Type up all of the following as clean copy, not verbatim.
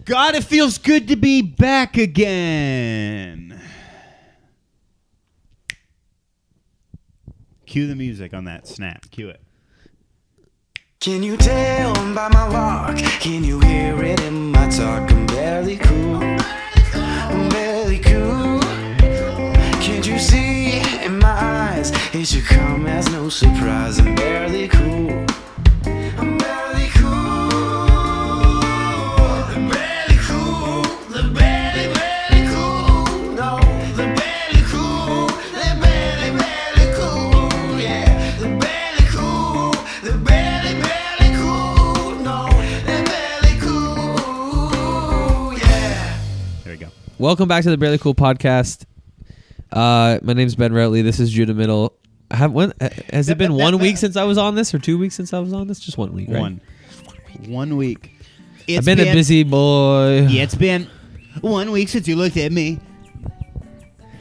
God, it feels good to be back again. Cue the music on that snap. Cue it. Can you tell by my walk? Can you hear it in my talk? I'm barely cool. I'm barely cool. Can't you see in my eyes? It should come as no surprise. I'm barely cool. I'm barely cool. I'm barely cool. The barely cool. No, the barely cool. The barely cool. Yeah, the barely cool. The barely cool. No, the barely cool. Yeah. There we go. Welcome back to the Barely Cool podcast. My name's Ben Routley. This is Judah Middle. Has it been 1 week since I was on this, or 2 weeks since I was on this? Just 1 week, right? 1 week. I've been a busy boy. Yeah, it's been 1 week since you looked at me.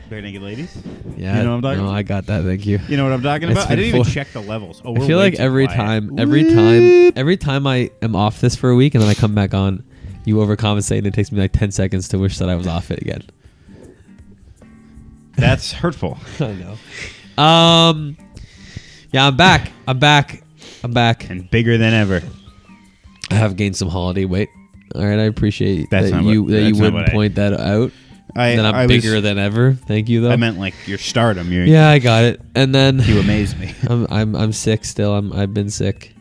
Bare Naked Ladies? Yeah, You know what I'm talking no, about? I got that. Thank you. You know what I'm talking It's about? I been didn't even four- check the levels. Oh, I we're feel way like too every quiet. time I am off this for a week and then I come back on, you overcompensate and it takes me like 10 seconds to wish that I was off it again. That's hurtful. I know. Yeah, I'm back. And bigger than ever. I have gained some holiday weight. All right, I appreciate That's that not you what- that's not wouldn't what I- point that out. Then I'm I bigger than ever. Thank you, though. I meant like your stardom. Yeah, I got it. And then You amaze me. I'm sick still. I've been sick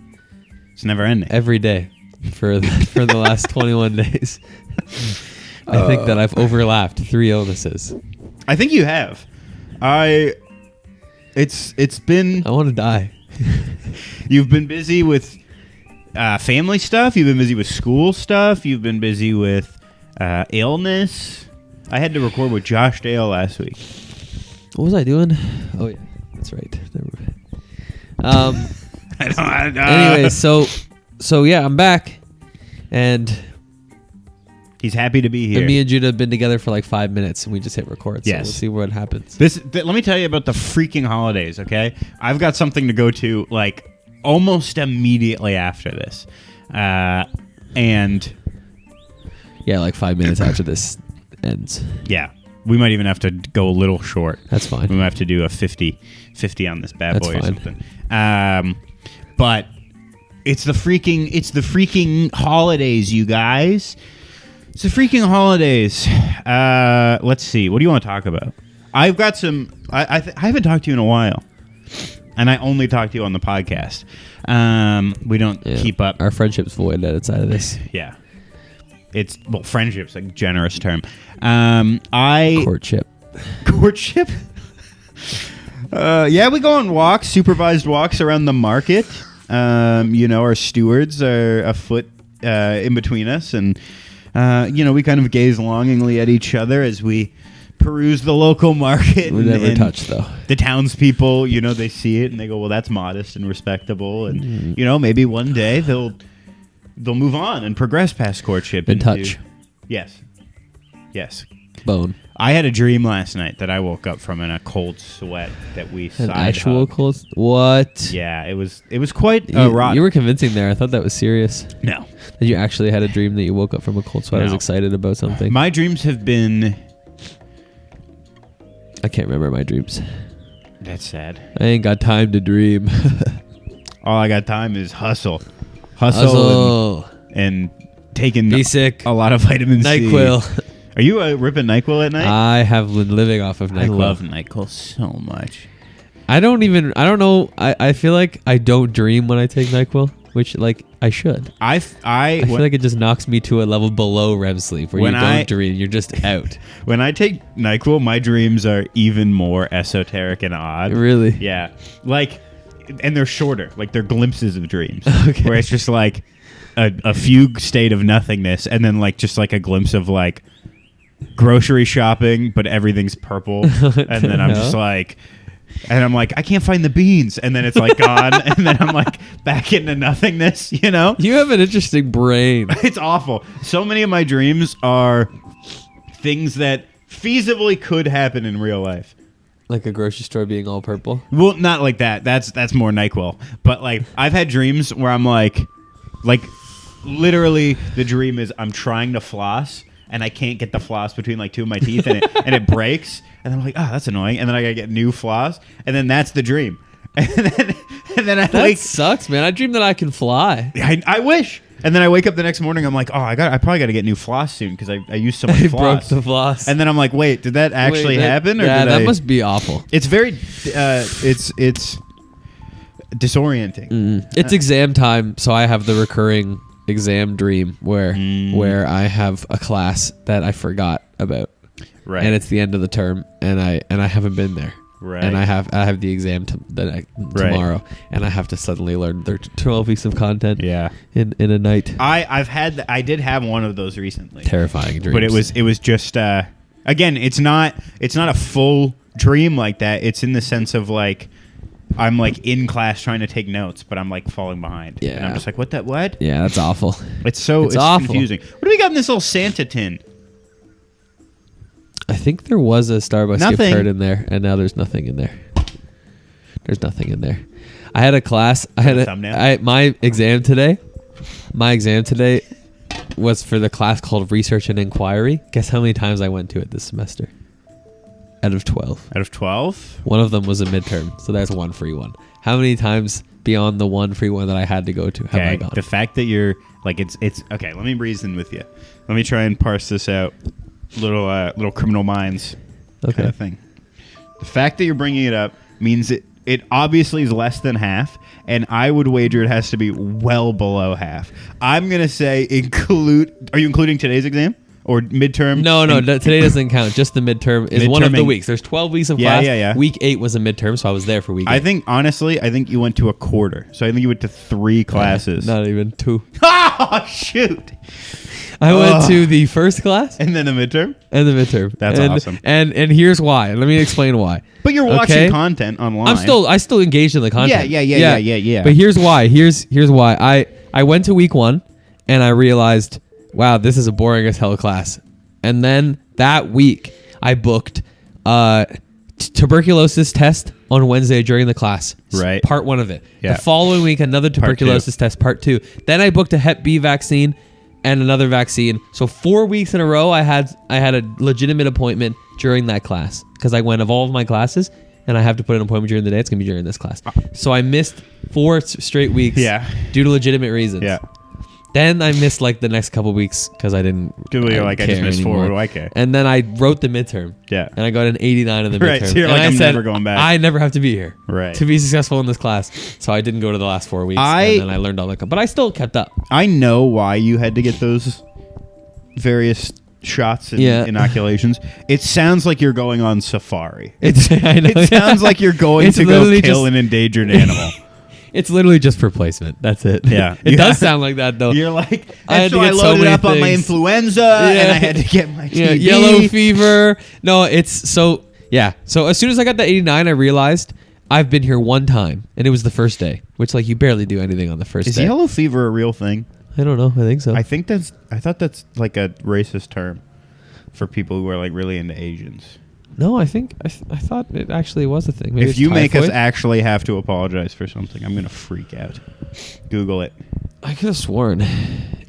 It's never ending. every day for the last 21 days. I think that I've overlapped 3 illnesses. I think you have. It's been. I want to die. You've been busy with family stuff. You've been busy with school stuff. You've been busy with illness. I had to record with Josh Dale last week. What was I doing? Oh yeah, that's right. Never. Anyway, so yeah, I'm back, and He's happy to be here. me and Judah have been together for like 5 minutes, and we just hit record. So Yes. we'll see what happens. Let me tell you about the freaking holidays, okay? I've got something to go to like almost immediately after this, and Yeah, like 5 minutes after this ends. yeah, we might even have to go a little short. That's fine. We might have to do a 50 on this bad That's boy or fine. something. But it's the freaking holidays, you guys. It's the freaking holidays. Let's see. What do you want to talk about? I've got some. I haven't talked to you in a while, and I only talk to you on the podcast. We don't Yeah. keep up. Our friendship's void outside of this. Yeah, friendship's a generous term. Courtship. Courtship. Yeah, we go on walks, supervised walks around the market. Our stewards are a foot in between us, and we kind of gaze longingly at each other as we peruse the local market. We never and touch though. the townspeople, they see it and they go, "Well, that's modest and respectable," and maybe one day they'll move on and progress past courtship. And touch. Yes. Bone. I had a dream last night that I woke up from in a cold sweat that we An side actual hugged. cold. What? Yeah, it was quite You, erotic. you were convincing there. I thought that was serious. No. That you actually had a dream that you woke up from a cold sweat. I was No. excited about something. My dreams have been. I can't remember my dreams. That's sad. I ain't got time to dream. All I got time is hustle. Hustle. And taking Be sick. a lot of vitamin C. NyQuil. Are you ripping NyQuil at night? I have been living off of NyQuil. I love NyQuil so much. I don't know. I feel like I don't dream when I take NyQuil, which like I should. I feel like it just knocks me to a level below REM sleep where When you don't dream, you're just out. When I take NyQuil, my dreams are even more esoteric and odd. Really? Yeah. And they're shorter. Like, they're glimpses of dreams. Okay. Where it's just like a fugue state of nothingness and then just a glimpse of grocery shopping, but everything's purple. And then I'm just and I'm like, I can't find the beans. And then it's gone. And then I'm back into nothingness, You have an interesting brain. It's awful. So many of my dreams are things that feasibly could happen in real life. Like a grocery store being all purple? Well, not like that. That's more NyQuil. But I've had dreams where I'm literally the dream is I'm trying to floss and I can't get the floss between like two of my teeth and it breaks, and then I'm like, oh, that's annoying, and then I gotta get new floss, and then that's the dream. And then I That sucks, man. I dream that I can fly. I wish. And then I wake up the next morning. I'm like, oh, I probably got to get new floss soon because I used so much I floss. broke the floss. And then I'm like, wait, did that actually happen? Or yeah, did that must be awful. It's very, it's disorienting. It's exam time, so I have the recurring exam dream where I have a class that I forgot about, Right. and it's the end of the term, and I haven't been there. Right. And I have the exam tomorrow, and I have to suddenly learn 12 weeks of content. Yeah. In a night. I did have one of those recently. Terrifying dreams. But it was just again, it's not a full dream like that. It's in the sense of like I'm like in class trying to take notes, but I'm like falling behind. Yeah. And I'm just like, what? Yeah, that's awful. It's awful. confusing. What do we got in this little Santa tin? I think there was a Starbucks Nothing. gift card in there, and now there's nothing in there. There's nothing in there. I had a class. My exam today was for the class called Research and Inquiry. Guess how many times I went to it this semester? Out of 12. Out of 12? One of them was a midterm, so that's one free one. How many times beyond the one free one that I had to go to have I gone? The fact that you're like it's okay. Let me reason with you. Let me try and parse this out. Little criminal minds kind of thing. The fact that you're bringing it up means it obviously is less than half, and I would wager it has to be well below half. I'm gonna say include. Are you including today's exam or midterm? No, today doesn't count. Just the midterm is one of the weeks. There's 12 weeks of class. Yeah. Week 8 was a midterm, so I was there for week 8. I think honestly, you went to a quarter. So I think you went to 3 classes. Not even 2. Oh shoot! I went to the first class And then the midterm? and the midterm. That's awesome. And here's why. Let me explain why. But you're watching content online. I still engaged in the content. Yeah. But here's why. Here's why. I went to week 1 and I realized, wow, this is a boring as hell class. And then that week I booked tuberculosis test on Wednesday during the class. Right. Part 1 of it. Yeah. The following week another tuberculosis test, part 2. Then I booked a Hep B vaccine and another vaccine. So 4 weeks in a row, I had a legitimate appointment during that class because I went of all of my classes, and I have to put an appointment during the day. It's gonna be during this class. So I missed 4 straight weeks. Due to legitimate reasons. Yeah. Then I missed like the next couple weeks because I didn't. You're like, I just missed 4. What do I care? And then I wrote the midterm. Yeah. And I got an 89 in the midterm. Right. So you're and like, I I'm said, never going back. I never have to be here. Right. To be successful in this class. So I didn't go to the last 4 weeks. And then I learned all that. But I still kept up. I know why you had to get those various shots and inoculations. It sounds like you're going on safari. I know, it sounds like you're going to go kill an endangered animal. It's literally just for placement. That's it. Yeah. It does sound like that, though. You're like, I loaded up on my influenza, and I had to get my TB. Yellow fever. No, it's so, yeah. So as soon as I got the 89, I realized I've been here one time, and it was the first day, which, like, you barely do anything on the first day. Is yellow fever a real thing? I don't know. I think so. I thought that's like a racist term for people who are like really into Asians. No, I thought it actually was a thing. Maybe if you make us actually have to apologize for something, I'm gonna freak out. Google it. I could have sworn.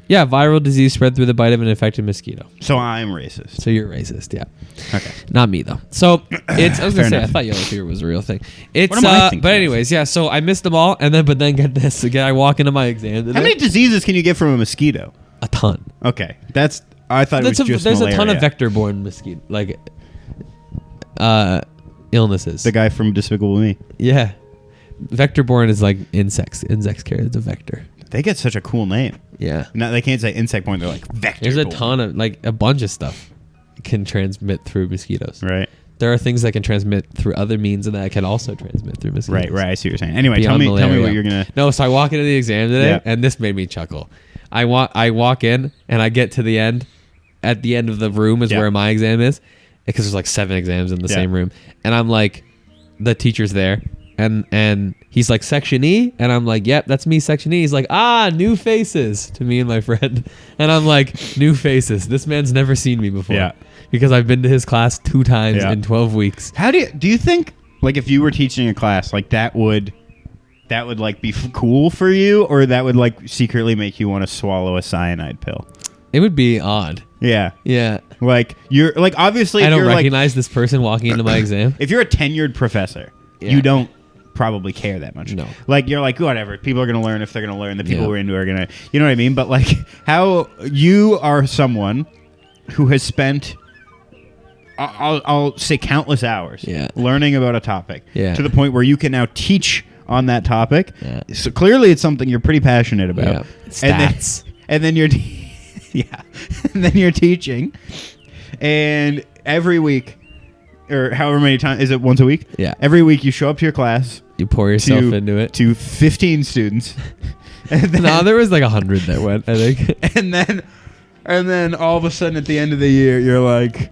Yeah, viral disease spread through the bite of an infected mosquito. So I'm racist. So you're racist, yeah. Okay. Not me though. So it's. I was gonna say enough. I thought yellow fever was a real thing. It's. What am I thinking But anyways, yeah. So I missed them all, and then get this. Again, I walk into my exam today. How many diseases can you get from a mosquito? A ton. Okay, I thought it was just there's malaria. a ton of vector-borne mosquito illnesses. The guy from Despicable Me. Yeah. Vector-borne is like insects. Insects carry the vector. They get such a cool name. Yeah. No, they can't say insect-borne. They're like vector. There's a ton of a bunch of stuff can transmit through mosquitoes. Right. There are things that can transmit through other means and that can also transmit through mosquitoes. Right. I see what you're saying. Anyway, tell Beyond me malaria. what you're gonna. No, so I walk into the exam today, Yeah. and this made me chuckle. I walk in, and I get to the end. At the end of the room is where my exam is, because there's like 7 exams in the same room, and I'm like, the teacher's there, and he's like, section E, and I'm like, yep, that's me, section E. He's like, new faces to me and my friend, and I'm like, new faces. This man's never seen me before. Yeah. Because I've been to his class 2 times in 12 weeks. How do you think, like, if you were teaching a class, like, that would that would like be cool for you, or that would like secretly make you want to swallow a cyanide pill? It would be odd. Yeah. Yeah. Like you're like obviously I if don't you're recognize this person walking into my exam. if you're a tenured professor, Yeah. you don't probably care that much. No. Like you're like whatever. People are gonna learn if they're gonna learn. The people Yeah. who are into it are gonna. You know what I mean? But like how you are someone who has spent. I'll say countless hours learning about a topic to the point where you can now teach on that topic. Yeah. So clearly it's something you're pretty passionate about. Yeah. Stats. And then you're and then you're teaching, and every week or however many times, is it once a week? Yeah. Every week you show up to your class. You pour yourself into it. To 15 students. And then, No, there was like 100 that went, I think. And then all of a sudden at the end of the year, you're like...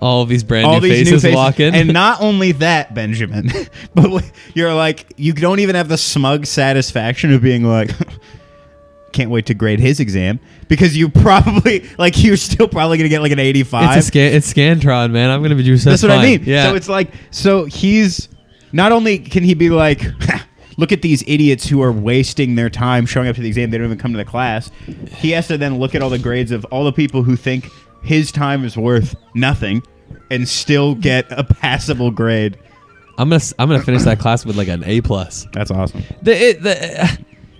All these brand new faces walk in. And not only that, Benjamin, but you're like, you don't even have the smug satisfaction of being like... Can't wait to grade his exam, because you probably you're still probably gonna get like an 85. It's Scantron, man. I'm gonna be just That's what I mean. Yeah. So it's like, so he's not only can he be like, look at these idiots who are wasting their time showing up to the exam. They don't even come to the class. He has to then look at all the grades of all the people who think his time is worth nothing and still get a passable grade. I'm gonna finish that class with like an A+. That's awesome.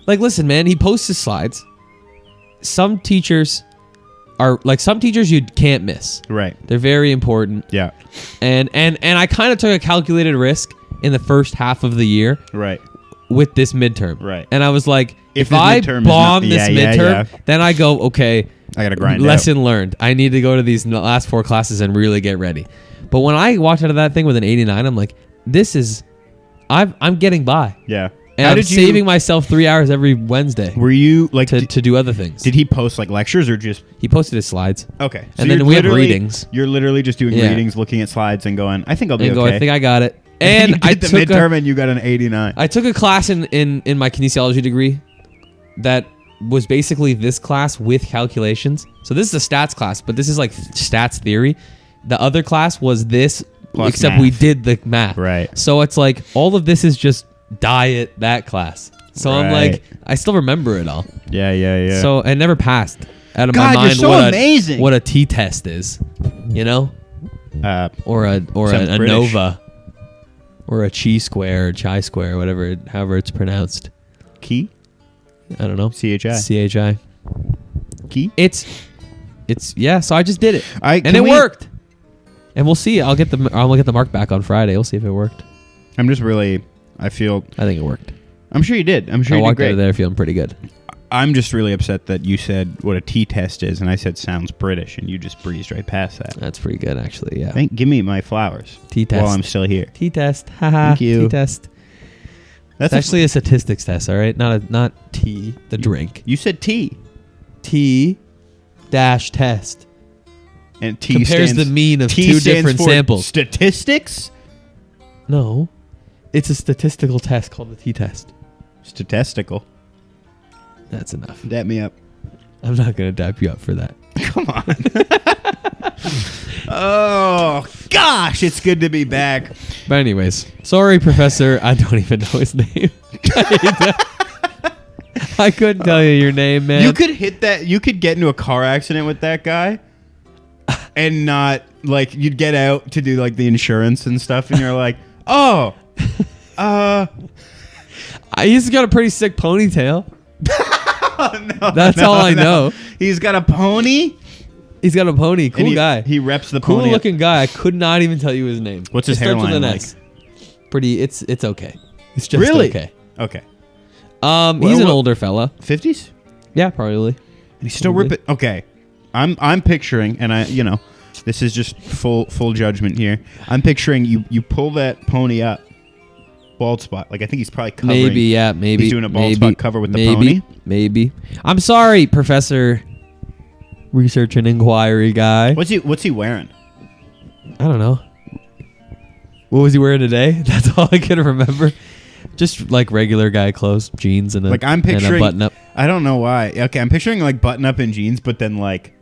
Listen, man, he posts his slides. Some teachers you can't miss. Right. They're very important. Yeah. And I kind of took a calculated risk in the first half of the year. Right. With this midterm. Right. And I was like, if this I midterm is bomb not- this yeah, midterm, then I go, okay, I gotta grind lesson learned. I need to go to these last 4 classes and really get ready. But when I walked out of that thing with an 89, I'm like, I'm getting by. Yeah. And I'm saving myself 3 hours every Wednesday. Were you like to do other things? Did he post like lectures or just? He posted his slides. Okay. So And then we have readings. You're literally just doing readings, looking at slides, and going, "I think I'll be and okay." I think I got it. And And you I did the took midterm, and you got an 89. I took a class in my kinesiology degree that was basically this class with calculations. So this is a stats class, but this is like stats theory. The other class was this, Plus except math. we did the math. Right. So it's like all of this is just diet that class. So I'm Right. like, I still remember it all. Yeah. So it never passed out of God, my you're mind so amazing. what a t-test is, you know, or a sounds British. nova, or a chi-square, or chi-square, however it's pronounced. Key? I don't know. CHI. CHI. Key? It's yeah. So I just did it, and can it we- worked. And we'll see. I'll get the mark back on Friday. We'll see if it worked. I'm just really. I think it worked. I'm sure you did. I'm sure I you did walked out great. of there feeling pretty good. I'm just really upset that you said what a T-test is, and I said sounds British, and you just breezed right past that. That's pretty good, actually. Yeah. Give me my flowers. T-test. While I'm still here. T-test. Haha. Thank you. T-test. That's It's actually a statistics test, all right? Not T, the drink. You said T. T-test. And T Compares stands, the mean of T two stands different for samples. Statistics? No. It's a statistical test called the T-test. Statistical. That's enough. Dap me up. I'm not going to dap you up for that. Come on. Oh, gosh, it's good to be back. But anyways, sorry, Professor. I don't even know his name. I couldn't tell you your name, man. You could hit that. You could get into a car accident with that guy and not, like, you'd get out to do, like, the insurance and stuff, and you're like, oh, he's got a pretty sick ponytail. no, That's all I know. He's got a pony. He's got a pony. Cool guy. He reps the cool pony. looking guy. I could not even tell you his name. What's his It starts with hairline an like? S. Pretty. It's okay. It's just Really? okay. Okay. He's an older fella. 50s? Yeah, probably. And he's still Probably. ripping. Okay. I'm picturing, and this is just full judgment here. I'm picturing you pull that pony up, bald spot. Like, I think he's probably covering. Maybe. He's doing a bald spot cover with the pony. Maybe. I'm sorry, Professor Research and Inquiry guy. What's he wearing? I don't know. What was he wearing today? That's all I can remember. Just like regular guy clothes, jeans and Like, I'm and a picturing button up. I don't know why. Okay, I'm picturing like button up and jeans, but then like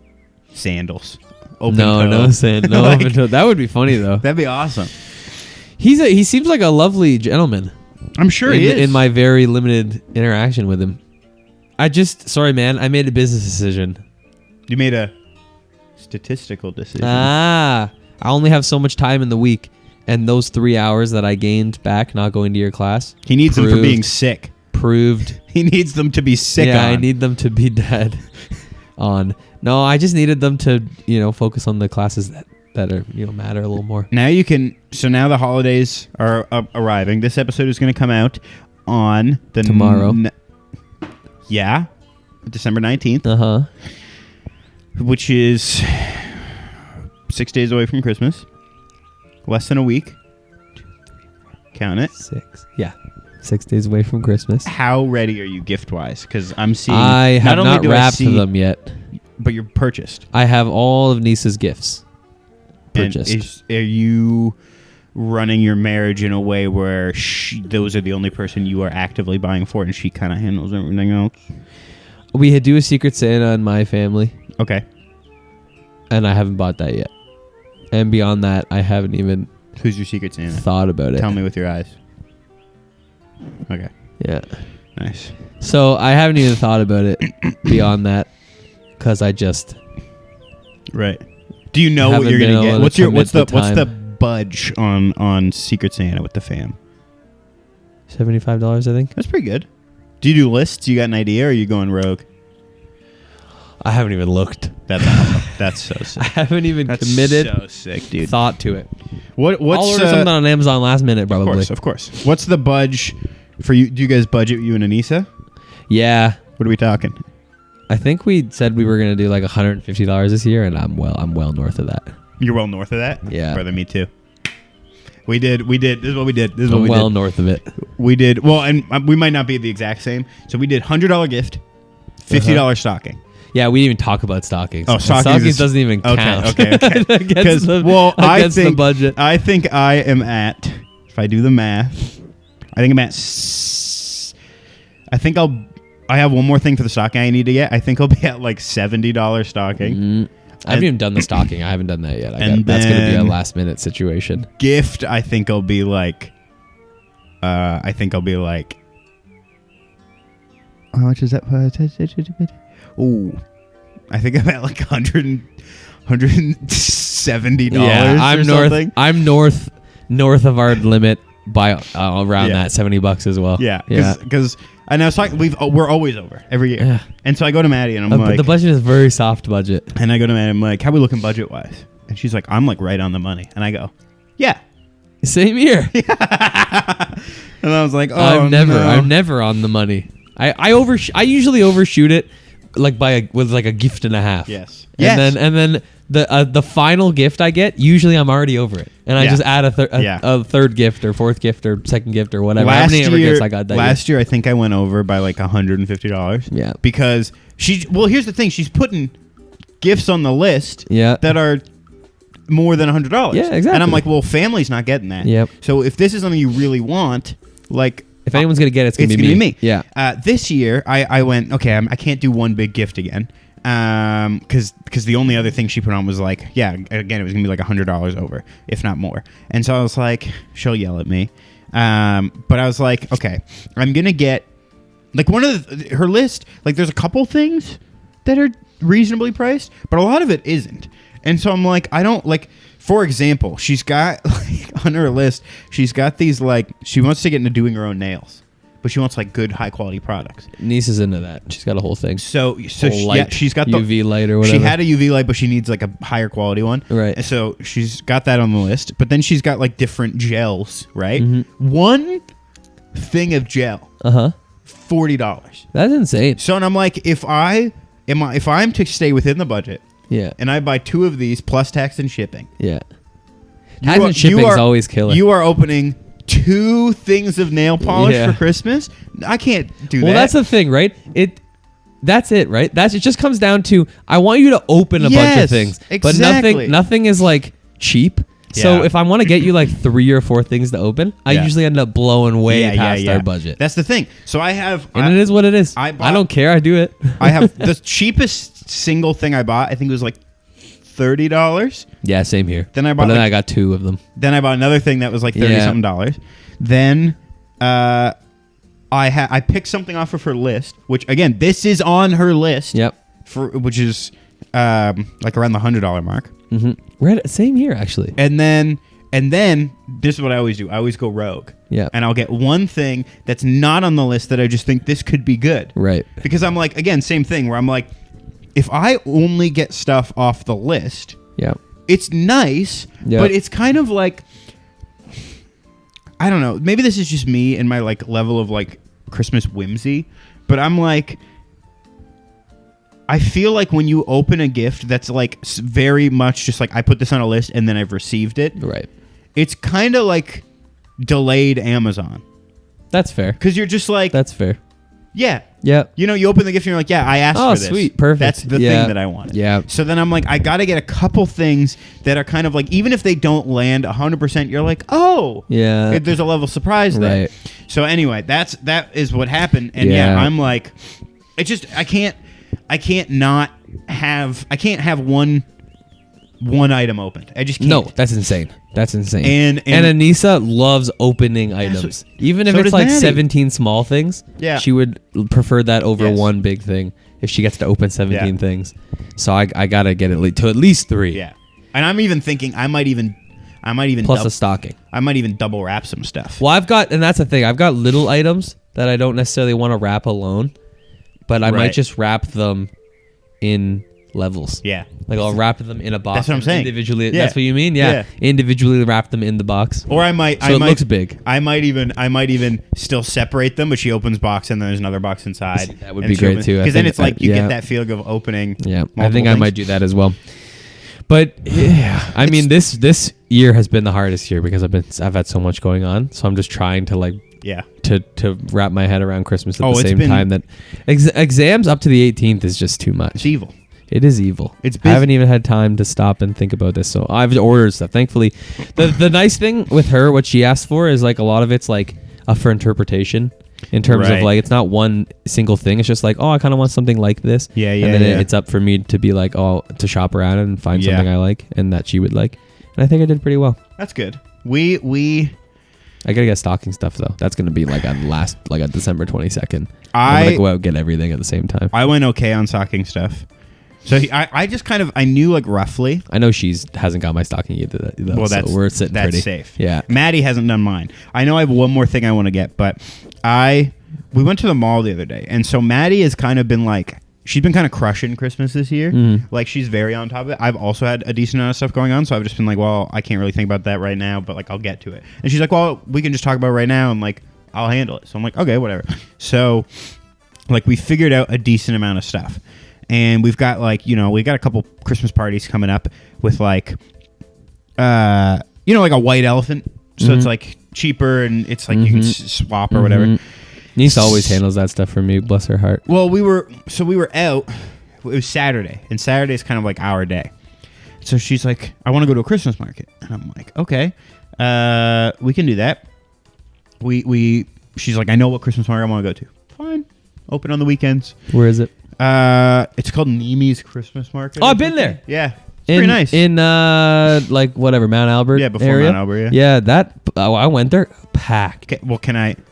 sandals. Open toe. No sand. No Like, open toe. That would be funny though. That'd be awesome. He seems like a lovely gentleman. I'm sure he is. In my very limited interaction with him. Sorry, man. I made a business decision. You made a statistical decision. I only have so much time in the week, and those 3 hours that I gained back not going to your class. He needs them for being sick. Proved. He needs them to be sick. Yeah, I need them to be dead on. No, I just needed them to, focus on the classes that are, matter a little more. Now you can. So now the holidays are arriving. This episode is going to come out on the tomorrow. December 19th. Uh-huh. Which is 6 days away from Christmas. Less than a week. Count it. 6. Yeah. 6 days away from Christmas. How ready are you gift-wise? Because I'm seeing... I have not wrapped them yet. But you're purchased. I have all of Nisa's gifts purchased. Are you running your marriage in a way where those are the only person you are actively buying for and she kind of handles everything else? We do a Secret Santa in my family. Okay. And I haven't bought that yet. And beyond that, I haven't even... Who's your Secret Santa? Thought about it. Tell me with your eyes. Okay. Yeah. Nice. So I haven't even thought about it beyond that because I just... Right. Do you know what you're going to get? What's the budge on Secret Santa with the fam? $75, I think. That's pretty good. Do you do lists? You got an idea or are you going rogue? I haven't even looked. That's awesome. That's so sick. I haven't even committed so sick, dude. Thought to it. What's I'll order something on Amazon last minute, probably. Of course. What's the budge for you? Do you guys budget you and Anissa? Yeah. What are we talking? I think we said we were going to do like $150 this year, and I'm well north of that. You're well north of that? Yeah. Brother, me too. We did. This is what we did. Well north of it. We did. Well, and we might not be the exact same. So we did $100 gift, $50 stocking. Yeah, we didn't even talk about stockings. Oh, stockings doesn't even count. Okay. Because the budget. I think I am at, if I do the math, I think I'm at, I have one more thing for the stocking I need to get. I think I'll be at like $70 stocking. I haven't even done the stocking. I haven't done that yet. That's going to be a last minute situation. Gift, I think I'll be like, how much is that? Oh, I think I'm at like $170 yeah, I'm north of our limit by around that $70 as well. Yeah, because and I was talking, we're always over every year. Yeah. And so I go to Maddie and I'm like, the budget is a very soft budget. And I go to Maddie and I'm like, how we looking budget wise? And she's like, I'm like right on the money. And I go, yeah, same here. Yeah. And I was like, I'm never on the money. I usually overshoot it like with a gift and a half. Yes. And then the final gift I get, usually I'm already over it, and I just add a third gift or fourth gift or second gift or whatever. How many gifts I got that last year? I think I went over by like $150. Yeah. Because here's the thing, she's putting gifts on the list that are more than $100. Yeah, exactly. And I'm like, well, family's not getting that. Yep. So if this is something you really want, like, if anyone's gonna get it, it's gonna be me. Yeah. This year, I went, okay, I can't do one big gift again, because the only other thing she put on was like, again, it was gonna be like $100 over, if not more. And so I was like, she'll yell at me, but I was like, okay, I'm gonna get like one of her list. Like, there's a couple things that are reasonably priced, but a lot of it isn't. And so I'm like, I don't like. For example, she's got like on her list, she's got these like, she wants to get into doing her own nails, but she wants like good high quality products. Niece is into that. She's got a whole thing. So she's got the UV light or whatever. She had a UV light, but she needs like a higher quality one. Right. And so she's got that on the list, but then she's got like different gels, right? Mm-hmm. One thing of gel, $40. That's insane. So and I'm like, if I'm to stay within the budget. Yeah. And I buy 2 of these plus tax and shipping. Yeah. Tax and shipping is always killer. You are opening 2 things of nail polish for Christmas? I can't do that. Well, that's the thing, right? That's it, right? It just comes down to, I want you to open a bunch of things. Exactly. But nothing is like cheap. Yeah. So if I want to get you like 3 or 4 things to open, I usually end up blowing way past our budget. That's the thing. So I have... And it is what it is. I don't care. I do it. I have the cheapest single thing I bought, I think it was like $30. Yeah, same here. Then I got 2 of them. Then I bought another thing that was like $30-something. Then I picked something off of her list, which again, this is on her list. Yep. Which is like around the $100 mark. Mm-hmm. We're at same here actually. And then this is what I always do. I always go rogue. Yeah. And I'll get one thing that's not on the list that I just think this could be good. Right. Because I'm like, again, same thing where I'm like, if I only get stuff off the list, Yeah. it's nice, but it's kind of like, I don't know. Maybe this is just me and my like level of like Christmas whimsy, but I'm like, I feel like when you open a gift that's like very much just like I put this on a list and then I've received it. Right. It's kind of like delayed Amazon. That's fair. Because you're just like, That's fair. yeah. Yeah. You know, you open the gift and you're like, yeah, I asked for this. Oh, sweet. Perfect. That's the thing that I wanted. Yeah. So then I'm like, I got to get a couple things that are kind of like, even if they don't land 100%, you're like, oh. Yeah. There's a level of surprise there. Right. So anyway, that is what happened. And yeah, I'm like, it's just, I can't have one item opened. I just can't. No, that's insane. That's insane. And Anissa loves opening items. Even if so it's does like Maddie. 17 small things, Yeah. she would prefer that over Yes. one big thing if she gets to open 17 Yeah. things. So I got to get it to at least 3. Yeah. And I'm even thinking I might even Plus a stocking. I might even double wrap some stuff. Well, and that's the thing. I've got little items that I don't necessarily want to wrap alone, but I might Right. just wrap them in levels. Yeah. Like I'll wrap them in a box. That's what I'm saying. Individually. Yeah. That's what you mean? Yeah. Individually wrap them in the box. Or I might So it looks big. I might even still separate them, but she opens box and then there's another box inside. That would be great too. Because then it's like you yeah. get that feeling of opening. Yeah, I multiple think I things. might do that as well. But yeah, I mean this year has been the hardest year because I've had so much going on. So I'm just trying to like Yeah. to wrap my head around Christmas at Oh, the it's same been- time that exams up to the 18th is just too much. It's evil. It is evil. It's I busy. haven't even had time to stop and think about this. So I've ordered stuff. Thankfully, the nice thing with her, what she asked for is like a lot of it's like up for interpretation in terms Right. of like it's not one single thing. It's just like, oh, I kind of want something like this. Yeah, And then yeah. it's up for me to be like, oh, to shop around and find Yeah. something I like and that she would like. And I think I did pretty well. That's good. We I gotta get stocking stuff though. That's gonna be like on December 22nd. I'm I gonna go out and get everything at the same time. I went okay on stocking stuff. So I just kind of I knew like roughly. I know hasn't got my stocking either. Though, Well, so we're sitting that's pretty safe. Yeah. Maddie hasn't done mine. I know I have one more thing I want to get, but we went to the mall the other day, and so Maddie has kind of been like she's been kind of crushing Christmas this year. Like she's very on top of it. I've also had a decent amount of stuff going on, so I've just been like, well, I can't really think about that right now, but like I'll get to it. And she's like, well, we can just talk about it right now, and like I'll handle it. So I'm like, okay, whatever. So like we figured out a decent amount of stuff. And we've got like, we got a couple Christmas parties coming up with like, like a white elephant. So it's like cheaper and it's like you can swap or whatever. Niece always handles that stuff for me. Bless her heart. Well, we were out. It was Saturday, and Saturday is kind of like our day. So she's like, I want to go to a Christmas market. And I'm like, okay, we can do that. She's like, I know what Christmas market I want to go to. Fine. Open on the weekends. Where is it? It's called Nemi's Christmas Market. Oh, I've been there. Yeah, it's pretty nice. In like whatever Mount Albert. Yeah, before area. Mount Albert, Yeah, I went there packed. Okay, well,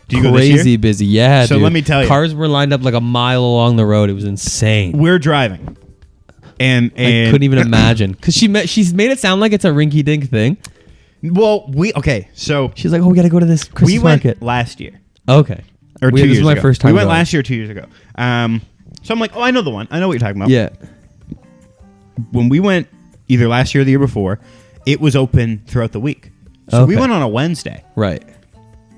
do you go this Crazy year? busy. Yeah. So dude. let me tell you. Cars were lined up like a mile along the road. It was insane. We're driving, and I couldn't even imagine because she's made it sound like it's a rinky dink thing. Well, so She's like, oh, we got to go to this Christmas we went market last year. Okay. Or 2 This years was my ago. first time. We went going. last year or 2 years ago. So I'm like, oh, I know the one. I know what you're talking about. Yeah. When we went either last year or the year before, it was open throughout the week. So we Okay. went on a Wednesday. Right.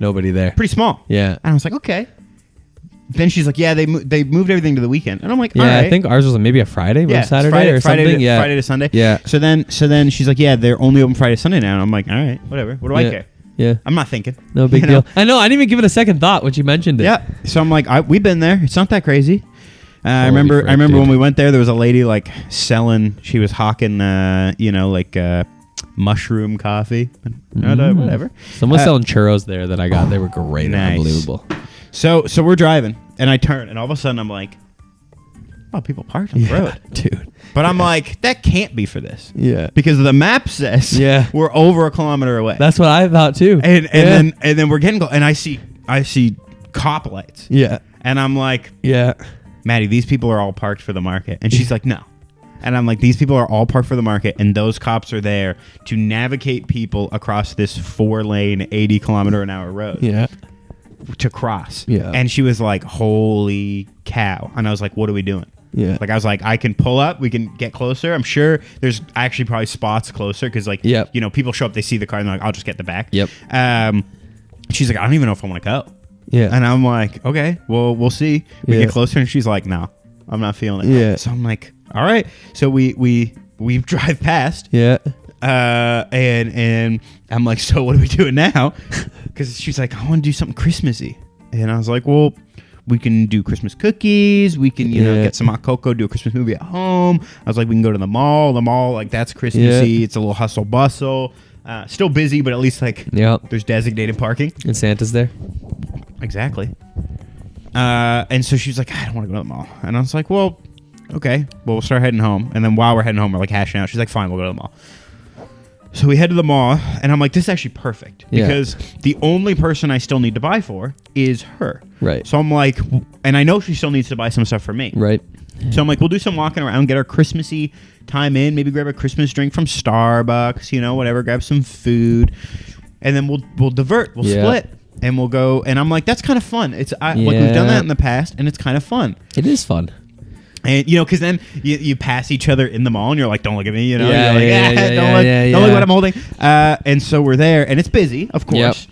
Nobody there. Pretty small. Yeah. And I was like, okay. Then she's like, yeah, they moved everything to the weekend. And I'm like, Yeah, all right. I think ours was maybe a Friday, or Saturday Friday, or something. Friday to Sunday. Yeah. So then she's like, yeah, they're only open Friday, Sunday now. And I'm like, all right, whatever. What do I care? Yeah. I'm not thinking. No big You know? deal. I know. I didn't even give it a second thought when you mentioned it. Yeah. So I'm like, we've been there. It's not that crazy. I Holy remember frick, when dude. we went there was a lady like selling. She was hawking, mushroom coffee. Whatever. Someone's selling churros there that I got. They were great. Nice. And unbelievable. So we're driving, and I turn, and all of a sudden I'm like, oh, people parked on the road. Dude. But I'm like, that can't be for this. Yeah. Because the map says Yeah. we're over a kilometer away. That's what I thought too. and then we're getting and I see I see cop lights. Yeah. And I'm like, Yeah. Maddie, these people are all parked for the market. And she's like, no. And I'm like, these people are all parked for the market, and those cops are there to navigate people across this 4-lane, 80-kilometer-an-hour road Yeah. to cross. Yeah. And she was like, holy cow. And I was like, what are we doing? Yeah. Like, I was like, I can pull up. We can get closer. I'm sure there's actually probably spots closer because, like, Yep. you know, people show up, they see the car, and they're like, I'll just get the back. Yep. She's like, I don't even know if I want to go. Yeah. And I'm like, okay, well, we'll see. We Yeah. get closer, and she's like, no, I'm not feeling it. Yeah. So I'm like, all right. So we drive past. Yeah. And I'm like, so what are we doing now? Because she's like, I want to do something Christmassy. And I was like, well, we can do Christmas cookies. We can, you know, get some hot cocoa, do a Christmas movie at home. I was like, we can go to the mall. The mall, like, that's Christmassy. Yeah. It's a little hustle bustle. Still busy, but at least, like, there's designated parking. And Santa's there. Exactly. And so she was like, I don't want to go to the mall. And I was like, well, okay. Well, we'll start heading home. And then while we're heading home, we're like hashing out. She's like, fine, we'll go to the mall. So we head to the mall, and I'm like, this is actually perfect. Yeah. Because the only person I still need to buy for is her. Right. So I'm like, and I know she still needs to buy some stuff for me. Right. So I'm like, we'll do some walking around, get our Christmassy time in, maybe grab a Christmas drink from Starbucks, you know, whatever, grab some food. And then we'll divert, we'll split. And we'll go, and I'm like, that's kind of fun. It's like, we've done that in the past, and it's kind of fun. It is fun. And, you know, because then you pass each other in the mall, and you're like, don't look at me, you know? Yeah, you're like, don't look what I'm holding. And so we're there, and it's busy, of course.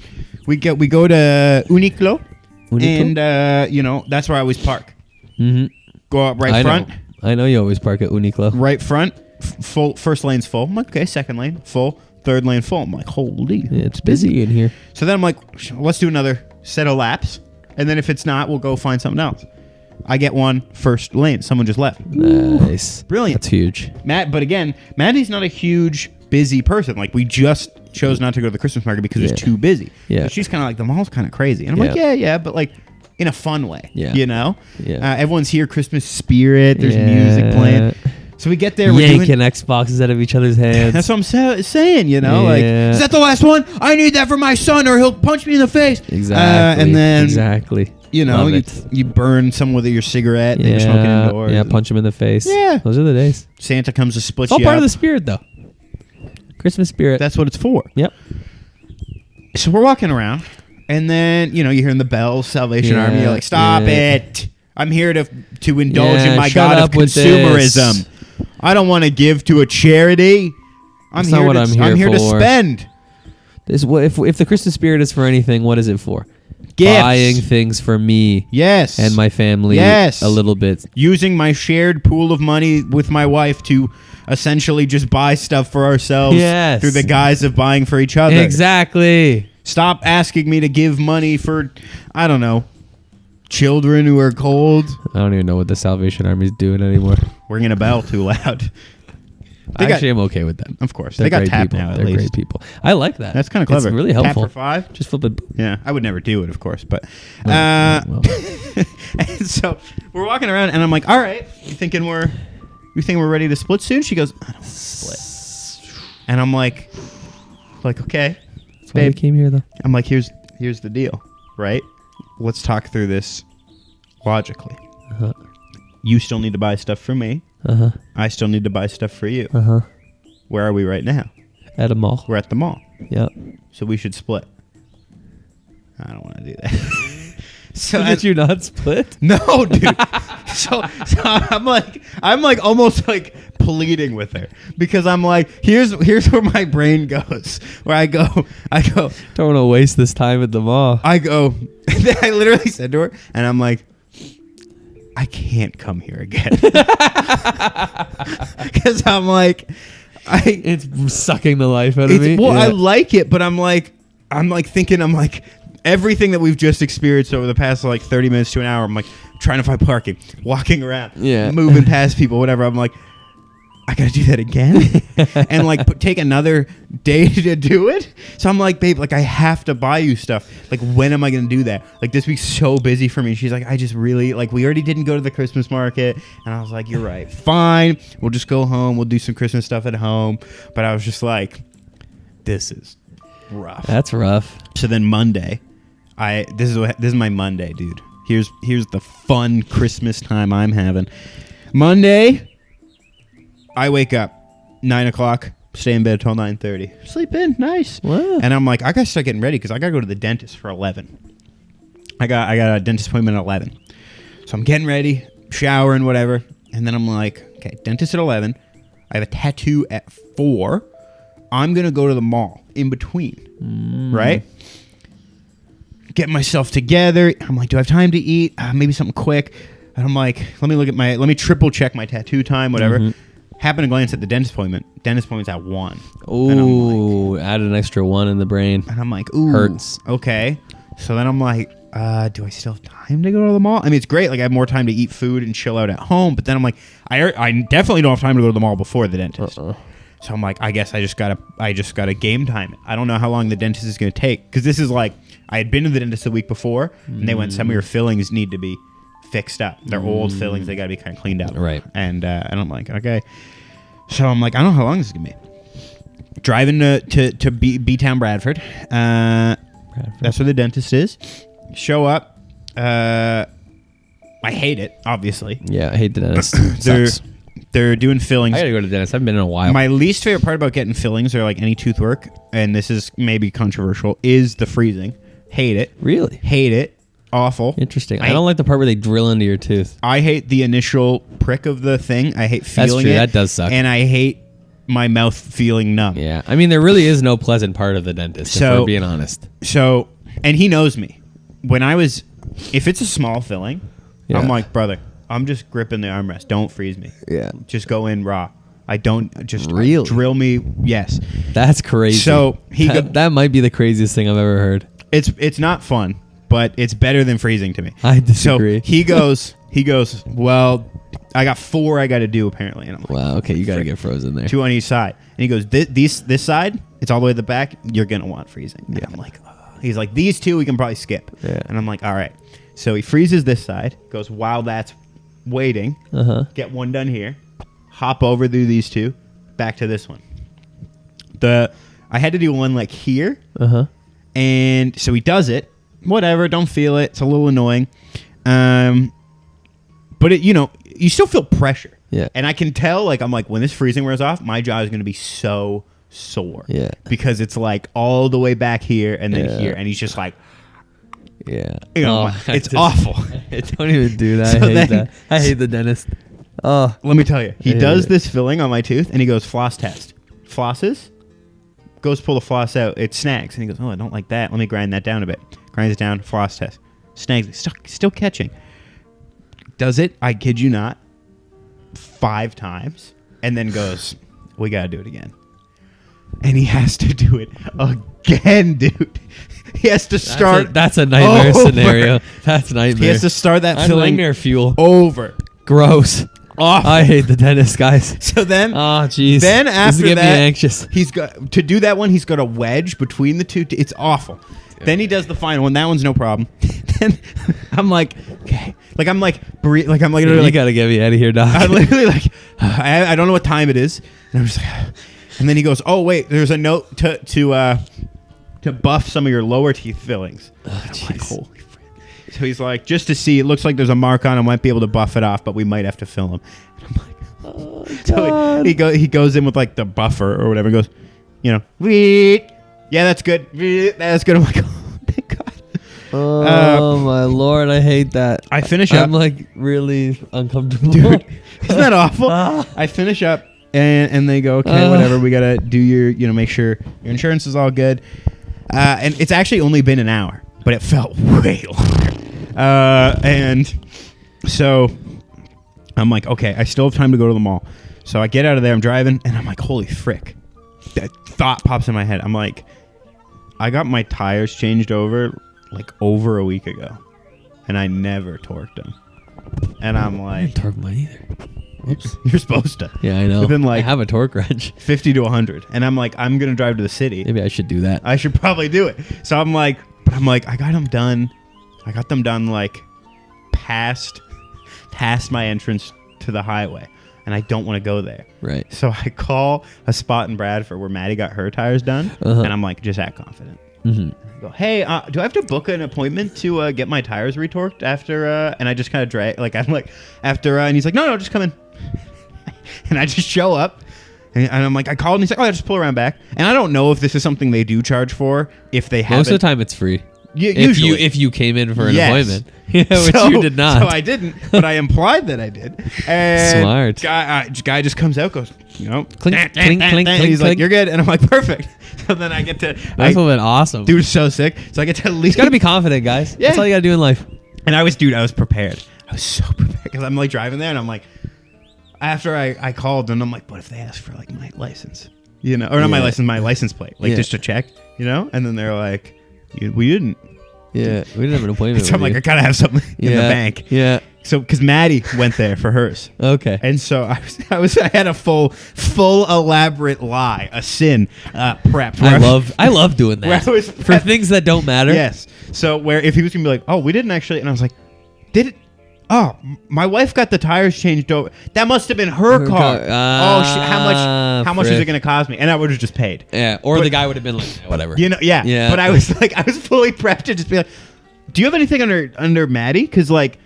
Yep. We go to Uniqlo, and, you know, that's where I always park. Mm-hmm. Go up right front. I know you always park at Uniqlo. Right front, full. First lane's full. I'm like, okay, second lane, full. Third lane full. I'm like, holy. It's busy in here. So then I'm like, let's do another set of laps. And then if it's not, we'll go find something else. I get one first lane. Someone just left. Nice. Brilliant. That's huge. But again, Maddie's not a huge busy person. Like, we just chose not to go to the Christmas market because it was too busy. Yeah. So she's kind of like, the mall's kind of crazy. And I'm like, yeah, but like in a fun way. Yeah. You know? Yeah. Everyone's here, Christmas spirit. There's music playing. So we get there. We're yanking Xboxes out of each other's hands. That's what I'm saying, you know? Like, is that the last one? I need that for my son or he'll punch me in the face. Exactly. And then, exactly. You know, you burn some with your cigarette that you're smoking indoors. Yeah, punch him in the face. Yeah. Those are the days. Santa comes to split It's all you part up. of the spirit, though. Christmas spirit. That's what it's for. Yep. So we're walking around, and then, you know, you're hearing the bells, Salvation Army. You're like, stop it. I'm here to indulge in my God of consumerism. I don't want to give to a charity. I'm here to spend. If the Christmas spirit is for anything, what is it for? Gifts. Buying things for me. Yes. And my family. Yes. A little bit. Using my shared pool of money with my wife to essentially just buy stuff for ourselves through the guise of buying for each other. Exactly. Stop asking me to give money for, I don't know, children who are cold. I don't even know what the Salvation Army is doing anymore. Ringing a bell too loud. Actually, I'm okay with them. Of course. They're They got great tapped people. now, at They're least. great people. I like that. That's kind of clever. It's really helpful. Tap for 5? Just flip it. Yeah, I would never do it, of course, but Well. and so we're walking around, and I'm like, "All right, you think we're ready to split soon?" She goes, "I don't want to split," and I'm like, okay, That's why we came here, though. I'm like, here's the deal, right? Let's talk through this logically. Uh-huh. You still need to buy stuff for me. Uh-huh. I still need to buy stuff for you. Uh-huh. Where are we right now? At a mall. We're at the mall. Yep. So we should split. I don't want to do that. So Did you not split? No, dude. so I'm like almost like pleading with her because I'm like, here's where my brain goes. Where I go. Don't want to waste this time at the mall. I literally said to her, and I'm like, I can't come here again. Because I'm like, it's sucking the life out of me. Well, I like it, but I'm like thinking, everything that we've just experienced over the past like 30 minutes to an hour, I'm like trying to find parking, walking around, moving past people, whatever. I'm like, I gotta do that again, and like take another day to do it. So I'm like, babe, like I have to buy you stuff. Like, when am I gonna do that? Like, this week's so busy for me. She's like, I just really like. We already didn't go to the Christmas market, and I was like, you're right. Fine, we'll just go home. We'll do some Christmas stuff at home. But I was just like, this is rough. That's rough. So then Monday, This is my Monday, dude. Here's the fun Christmas time I'm having. Monday, I wake up 9 o'clock, stay in bed till 9:30. Sleep in, nice. Wow. And I'm like, I gotta start getting ready because I gotta go to the dentist for 11. I got a dentist appointment at 11. So I'm getting ready, showering, whatever. And then I'm like, okay, dentist at 11. I have a tattoo at 4. I'm going to go to the mall in between, right? Get myself together. I'm like, do I have time to eat? Maybe something quick. And I'm like, let me triple check my tattoo time, whatever. Happen to glance at the dentist appointment. Dentist appointment's at 1. Ooh, add an extra 1 in the brain. And I'm like, ooh. Hurts. Okay. So then I'm like, do I still have time to go to the mall? I mean, it's great. Like, I have more time to eat food and chill out at home. But then I'm like, I definitely don't have time to go to the mall before the dentist. So I'm like, I guess I just gotta game time it. I don't know how long the dentist is gonna take because this is like I had been to the dentist the week before and they went, some of your fillings need to be fixed up. They're old fillings. They gotta be kind of cleaned up. Right. And I'm like, okay. So I'm like, I don't know how long this is gonna be. Driving to B-Town Bradford. That's where the dentist is. Show up. I hate it, obviously. Yeah, I hate the dentist. They're doing fillings. I gotta go to the dentist. I haven't been in a while. My least favorite part about getting fillings or like any tooth work, and this is maybe controversial, is the freezing. Hate it. Really? Hate it. Awful. Interesting. I don't like the part where they drill into your tooth. I hate the initial prick of the thing. I hate feeling That's true. it. That does suck. And I hate my mouth feeling numb. Yeah. I mean, there really is no pleasant part of the dentist, if we're being honest. So, and he knows me. If it's a small filling, Yeah. I'm like, brother, I'm just gripping the armrest. Don't freeze me. Yeah. Just go in raw. I don't just Really? drill me. Yes. That's crazy. So that might be the craziest thing I've ever heard. It's not fun, but it's better than freezing to me. I disagree. So he goes, well, I got 4 I got to do apparently. And I'm like, Wow. Okay, you got to get frozen there. 2 on each side. And he goes, this side, it's all the way to the back. You're going to want freezing. And I'm like, oh. He's like, these 2 we can probably skip. Yeah. And I'm like, all right. So he freezes this side, goes, while that's waiting, get one done here, hop over through these 2, back to this one. I had to do one like here. And so he does it. Whatever, don't feel it. It's a little annoying. But it, you still feel pressure. Yeah. And I can tell, like, I'm like, when this freezing wears off, my jaw is going to be so sore. Yeah. Because it's like all the way back here and then here. And he's just like, Yeah. It's awful. Don't even do that. So I hate that. I hate the dentist. Oh. Let me tell you. He Yeah. does this filling on my tooth and he goes, floss test. Flosses? Goes pull the floss out. It snags. And he goes, oh, I don't like that. Let me grind that down a bit. Grinds it down. Floss test. Snags it. Still catching. Does it, I kid you not, 5 times. And then goes, we got to do it again. And he has to do it again, dude. He has to start. That's a nightmare over. scenario. That's nightmare. He has to start that filling nightmare fuel. over. Gross. Awful. I hate the dentist, guys. So then, oh jeez. Then after this is that, me anxious. He's got to do that one. He's got a wedge between the 2. It's awful. Then he does the final one. That one's no problem. Then I'm like, okay, like I'm like, I'm like, You gotta get me out of here, doc. I'm literally like, I don't know what time it is, and I'm just like, and then he goes, oh wait, there's a note to buff some of your lower teeth fillings. Oh, like, holy frick. So he's like, just to see, it looks like there's a mark on him. Might be able to buff it off, but we might have to fill him. And I'm like, Oh, so he goes in with like the buffer or whatever. Goes, yeah, that's good. That's good. I'm like, oh, thank God. Oh my Lord, I hate that. I finish up. I'm like really uncomfortable. Dude, isn't that awful? I finish up and they go, okay, whatever. We gotta do your, make sure your insurance is all good. And it's actually only been an hour, but it felt way longer. And so I'm like, okay, I still have time to go to the mall. So I get out of there, I'm driving, and I'm like, holy frick. That thought pops in my head. I'm like, I got my tires changed over like over a week ago, and I never torqued them. And I'm like, I didn't torque mine either. Whoops. You're supposed to. Yeah, I know. Within like I have a torque wrench. 50 to 100. And I'm like, I'm going to drive to the city. Maybe I should do that. I should probably do it. So I'm like, I got them done. I got them done like past my entrance to the highway. And I don't want to go there. Right. So I call a spot in Bradford where Maddie got her tires done. And I'm like, just act confident. Mm-hmm. I go, hey, do I have to book an appointment to get my tires retorqued after? And I just kind of drag, like I'm like after, and he's like, no, just come in. And I just show up, and I'm like, I called, and he's like, oh, I just pull around back. And I don't know if this is something they do charge for. If they have, most of the time it's free. Usually, if you came in for an yes. appointment, which you did not. So I didn't, but I implied that I did. And Smart. Guy just comes out, goes, clink, clink, clink, and he's clink. like, you're good, and I'm like, perfect. So then I get to. That's been awesome. Dude's so sick. So I get to leave. You gotta be confident, guys. Yeah. That's all you gotta do in life. And I was prepared. I was so prepared because I'm like driving there, and I'm like, after I called, and I'm like, but if they ask for like my license, or not my license, my license plate, like just to check, and then they're like, we didn't. Yeah, we didn't have an appointment. So I'm like, I gotta have something in the bank. Yeah. So because Maddie went there for hers. Okay. And so I had a full elaborate lie, a sin prep. I love doing that for things that don't matter. Yes. So where if he was gonna be like, oh, we didn't actually, and I was like, did it? Oh, my wife got the tires changed over. That must have been her car. How much is it going to cost me? And I would have just paid. Yeah, or the guy would have been like, whatever. Yeah. But I was fully prepped to just be like, do you have anything under Maddie? Because like,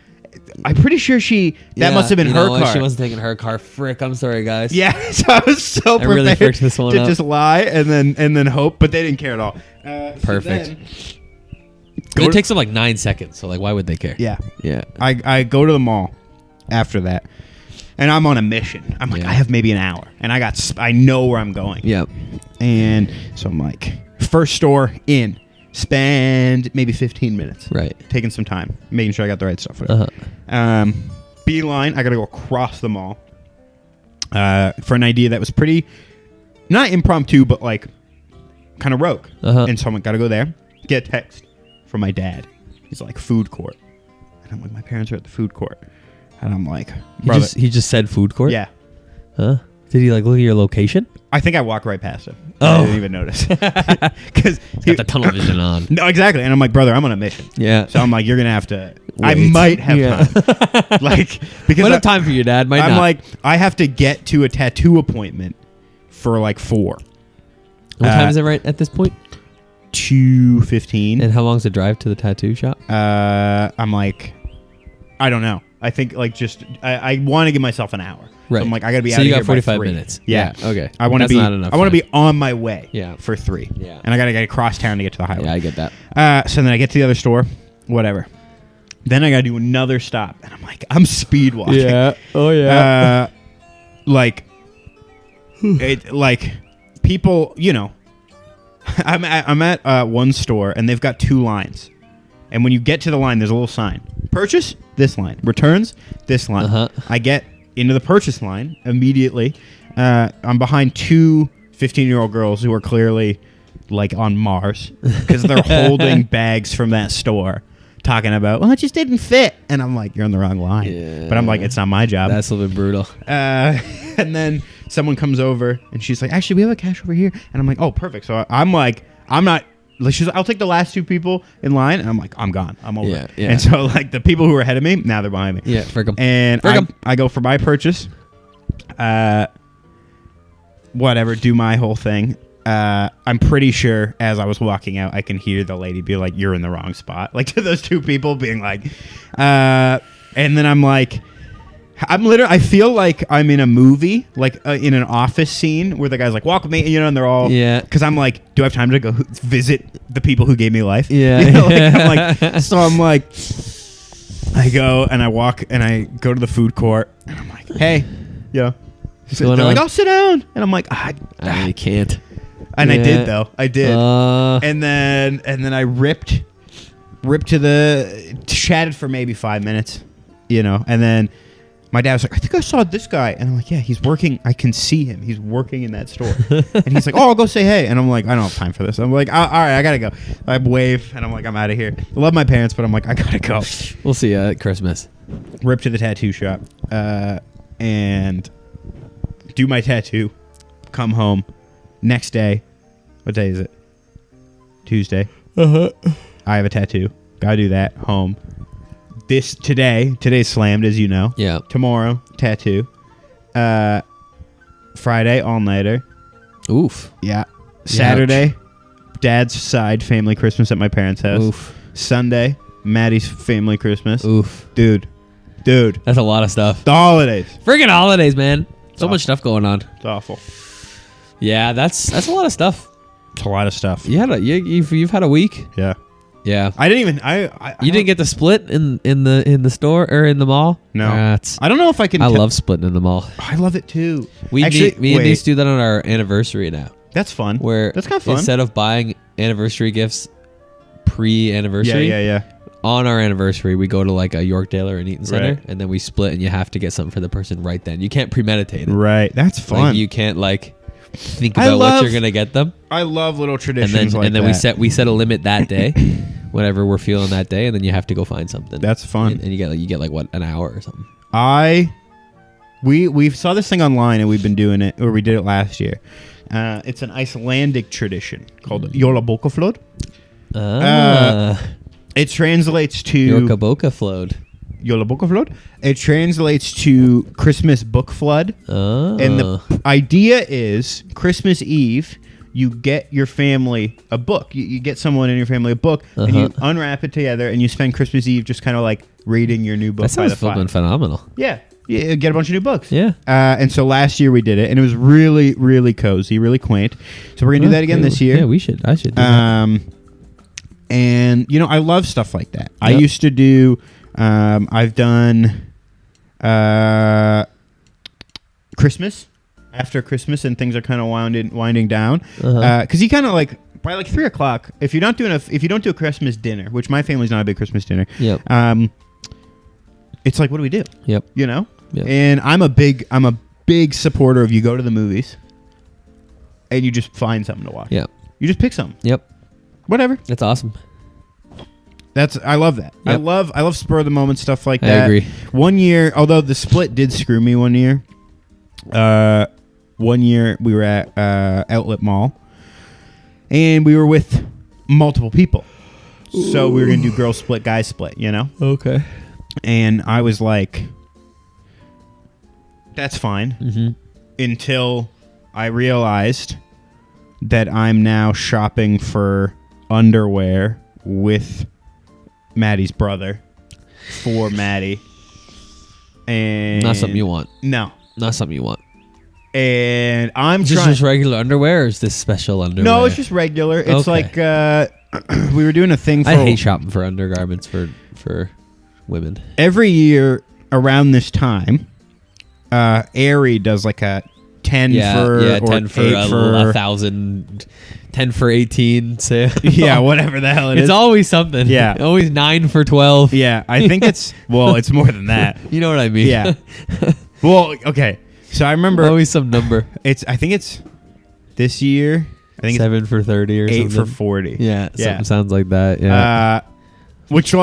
I'm pretty sure that must have been her car. She wasn't taking her car. Frick, I'm sorry, guys. Yeah, so I was so prepared really fricked this one to up. just lie and then hope, but they didn't care at all. Perfect. It takes them like 9 seconds, so like, why would they care? Yeah. Yeah. I go to the mall after that, and I'm on a mission. I'm like, I have maybe an hour, and I know where I'm going. Yep. And so I'm like, first store in, spend maybe 15 minutes. Right. Taking some time, making sure I got the right stuff. Whatever. Beeline, I got to go across the mall for an idea that was pretty, not impromptu, but like kind of rogue. And so I'm like, got to go there, get a text from my dad. He's like, food court. And I'm like, my parents are at the food court. And I'm like, brother. He just said food court? Yeah. Huh? Did he like look at your location? I think I walked right past him. Oh. I didn't even notice. Because Got the tunnel vision on. No, exactly. And I'm like, brother, I'm on a mission. Yeah. So I'm like, you're going to have to. Wait. I might have time. Like, because might have time for your dad. Might I'm not. like, I have to get to a tattoo appointment for like 4. What time is it right at this point? 2:15. And how long's the drive to the tattoo shop? I'm like, I don't know. I think like just I want to give myself an hour. Right. So I'm like, I gotta be out So of you here got 45 by 3. minutes. Yeah. Okay. I want to That's be. not enough I want to time. be on my way. Yeah. For 3. Yeah. And I gotta get across town to get to the highway. Yeah, I get that. So then I get to the other store, whatever. Then I gotta do another stop, and I'm like, I'm speed walking. Yeah. Oh yeah. Like people, I'm at one store, and they've got 2 lines. And when you get to the line, there's a little sign. Purchase, this line. Returns, this line. I get into the purchase line immediately. I'm behind 2 15-year-old girls who are clearly like on Mars because they're holding bags from that store talking about, well, it just didn't fit. And I'm like, you're on the wrong line. Yeah. But I'm like, it's not my job. That's a little bit brutal. And then someone comes over, and she's like, actually, we have a cash over here. And I'm like, oh, perfect. So I'm like, I'm not... Like she's, I'll take the last 2 people in line, and I'm like, I'm gone. I'm over. Yeah, yeah. And so like the people who were ahead of me, now they're behind me. Yeah, frick 'em. And I go for my purchase. Whatever, do my whole thing. I'm pretty sure as I was walking out, I can hear the lady be like, "You're in the wrong spot." Like to those 2 people being like, and then I'm like, I feel like I'm in a movie, like in an office scene where the guy's like, walk with me, and they're all, because I'm like, do I have time to go visit the people who gave me life? Yeah. I'm like, I go and I walk and I go to the food court, and I'm like, hey, they're like, oh, sit down. And I'm like, I can't. And I did though. I did. And then I ripped chatted for maybe 5 minutes, and then my dad was like, I think I saw this guy. And I'm like, yeah, he's working. I can see him. He's working in that store. And he's like, oh, I'll go say hey. And I'm like, I don't have time for this. I'm like, all right, I got to go. I wave, and I'm like, I'm out of here. I love my parents, but I'm like, I got to go. We'll see you at Christmas. Rip to the tattoo shop and do my tattoo. Come home. Next day. What day is it? Tuesday. I have a tattoo. Got to do that. Home. Today's slammed, as you know. Yeah. Tomorrow, tattoo. Friday, all-nighter. Oof. Yeah. Saturday, dad's side family Christmas at my parents' house. Oof. Sunday, Maddie's family Christmas. Oof. Dude. That's a lot of stuff. The holidays. Friggin' holidays, man. So awful. much stuff going on. It's awful. Yeah, that's a lot of stuff. It's a lot of stuff. You've had a week. Yeah. Yeah. I didn't even. You didn't get to split in the store or in the mall? No. That's, I don't know if I can. I love splitting in the mall. I love it too. Me and these do that on our anniversary now. That's fun. Where that's kind of fun. Instead of buying anniversary gifts pre-anniversary, yeah. on our anniversary we go to like a Yorkdale or an Eaton Center, Right. and then we split, and you have to get something for the person right then. You can't premeditate it. Right. That's fun. Like, you can't like think about what you're gonna get them. I love little traditions And then that. we set a limit that day, whatever we're feeling that day, and then you have to go find something. That's fun. And you get like what, an hour or something. We saw this thing online and we've been doing it, or we did it last year. It's an Icelandic tradition called Jólabókaflóð. It translates to Jólabókaflóð. Jólabókaflóð. It translates to Christmas book flood. Oh. And the idea is Christmas Eve, you get your family a book. You get someone in your family a book, and you unwrap it together, and you spend Christmas Eve just kind of like reading your new book. That sounds fucking phenomenal. Yeah. You get a bunch of new books. Yeah. And so last year we did it, and it was really, really cozy, really quaint. So we're going to do that again this year. Yeah, we should. I should do that. And, I love stuff like that. Yep. I used to do, I've done Christmas, after Christmas, and things are kind of winding down. Because you kind of like, by like 3 o'clock, if you don't do a Christmas dinner, which my family's not a big Christmas dinner, it's like, what do we do? Yep. Yep. And I'm a big supporter of you go to the movies and you just find something to watch. Yeah. You just pick something. Yep. Whatever. That's awesome. I love that. Yep. I love spur of the moment stuff like that. I agree. One year, although the split did screw me one year. One year we were at Outlet Mall and we were with multiple people. So we were going to do girl split, guy split, Okay. And I was like, that's fine. Until I realized that I'm now shopping for underwear with Maddie's brother for Maddie. And Not something you want. No. Not something you want. And I'm Is this trying. just regular underwear or is this special underwear? No, it's just regular. It's like we were doing a thing for I hate shopping for undergarments for women. Every year around this time, Aerie does like a 10 for 10 for 1,000, 10 for 18 sale. Yeah, whatever the hell it is. It's always something. Yeah. Always 9 for 12. Yeah, I think it's it's more than that. You know what I mean? Yeah. Well, okay. So I remember always some number. I think it's this year. I think 7 for 30 or 8 something. for 40. Yeah, something sounds like that. Yeah. Which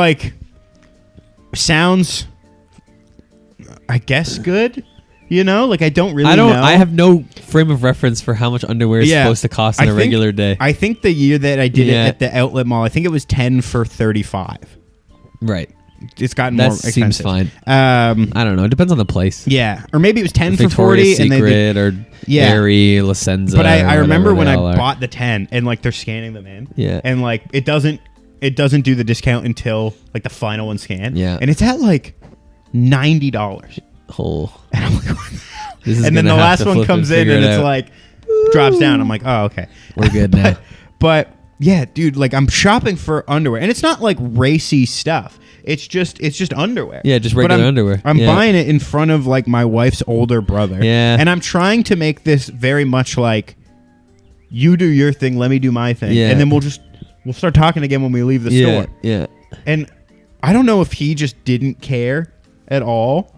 sounds, I guess, good. I don't really know. I have no frame of reference for how much underwear is supposed to cost in a regular day. I think the year that I did it at the Outlet Mall, I think it was 10 for 35. Right. It's gotten That more expensive. seems fine. I don't know. It depends on the place. Yeah. Or maybe it was 10 for Victoria's 40. Secret or Aerie, La Senza. But I remember when I are. bought the 10 and they're scanning them in. Yeah. And it doesn't do the discount until the final one scan. Yeah. And it's at $90. Oh. And I'm like, what the hell? And then the last one comes in and it's drops down. I'm like, oh, okay. We're good now. But yeah, dude, I'm shopping for underwear. And it's not racy stuff. It's just underwear. Yeah, just regular underwear. I'm buying it in front of my wife's older brother. Yeah. And I'm trying to make this very much you do your thing, let me do my thing. Yeah. And then we'll start talking again when we leave the store. Yeah. And I don't know if he just didn't care at all,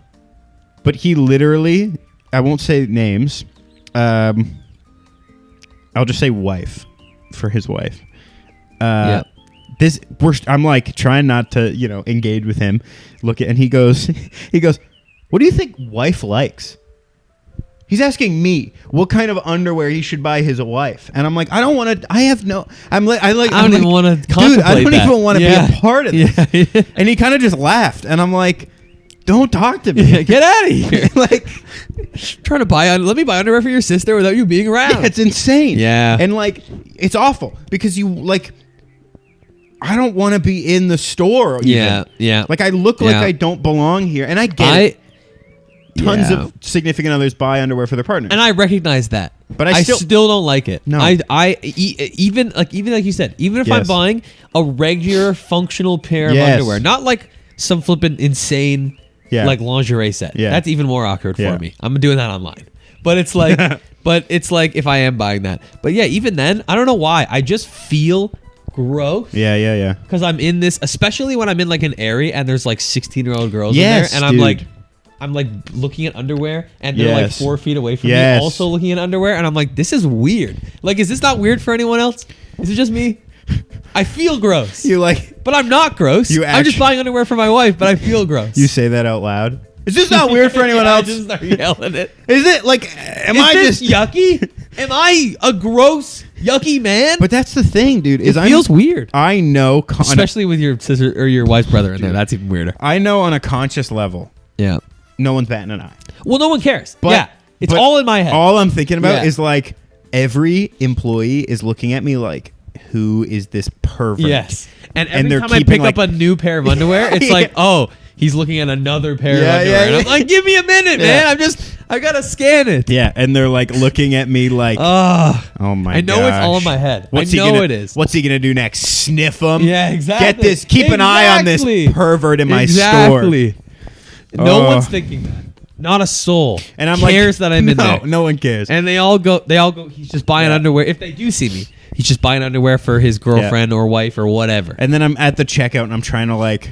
but he literally, I won't say names. I'll just say wife for his wife. I'm trying not to, engage with him. And he goes, what do you think wife likes? He's asking me what kind of underwear he should buy his wife. And I'm like, I don't want to, I have no, I don't even want to dude, I don't that. even want to be a part of this. And he kind of just laughed. And I'm like, don't talk to me. Get out of here. Like, Trying to let me buy underwear for your sister without you being around. it's insane. Yeah. And like, it's awful because you like, I don't want to be in the store. Even. Yeah, yeah. Like I look like I don't belong here, and I get it. Tons of significant others buy underwear for their partner, and I recognize that, but I still don't like it. No, even like you said, even if I'm buying a regular functional pair of underwear, not like some flippin' insane like lingerie set. Yeah. That's even more awkward for me. I'm doing that online, but it's like, if I am buying that, but yeah, even then, I don't know why. I just feel gross. Yeah. Because I'm in this, especially when I'm in like an area and there's like 16-year-old girls in there, and I'm like looking at underwear, and they're like 4 feet away from me, also looking at underwear, and I'm like, this is weird. Like, is this not weird for anyone else? Is it just me? I feel gross. But I'm not gross. I'm just buying underwear for my wife, but I feel gross. You say that out loud. Is this not weird for anyone else? I just start yelling it. Is it like? Am this yucky? Am I a gross, yucky man? But that's the thing, dude. It feels weird. I know, especially with your sister or your wife's brother in there. That's even weirder. I know on a conscious level. Yeah. No one's batting an eye. Well, no one cares. But, it's all in my head. All I'm thinking about is like every employee is looking at me like, who is this pervert? Yes. And every time I pick up a new pair of underwear, it's like, oh, he's looking at another pair of underwear. And I'm like, give me a minute, man. I got to scan it. Yeah. And they're like looking at me like, oh my God. I know it's all in my head. It is. What's he going to do next? Sniff them? Yeah, exactly. Get this. Keep an eye on this pervert in my store. No one's thinking that. Not a soul. And I'm cares that I'm in there. No one cares. And they all go. He's just buying underwear. If they do see me, he's just buying underwear for his girlfriend or wife or whatever. And then I'm at the checkout and I'm trying to like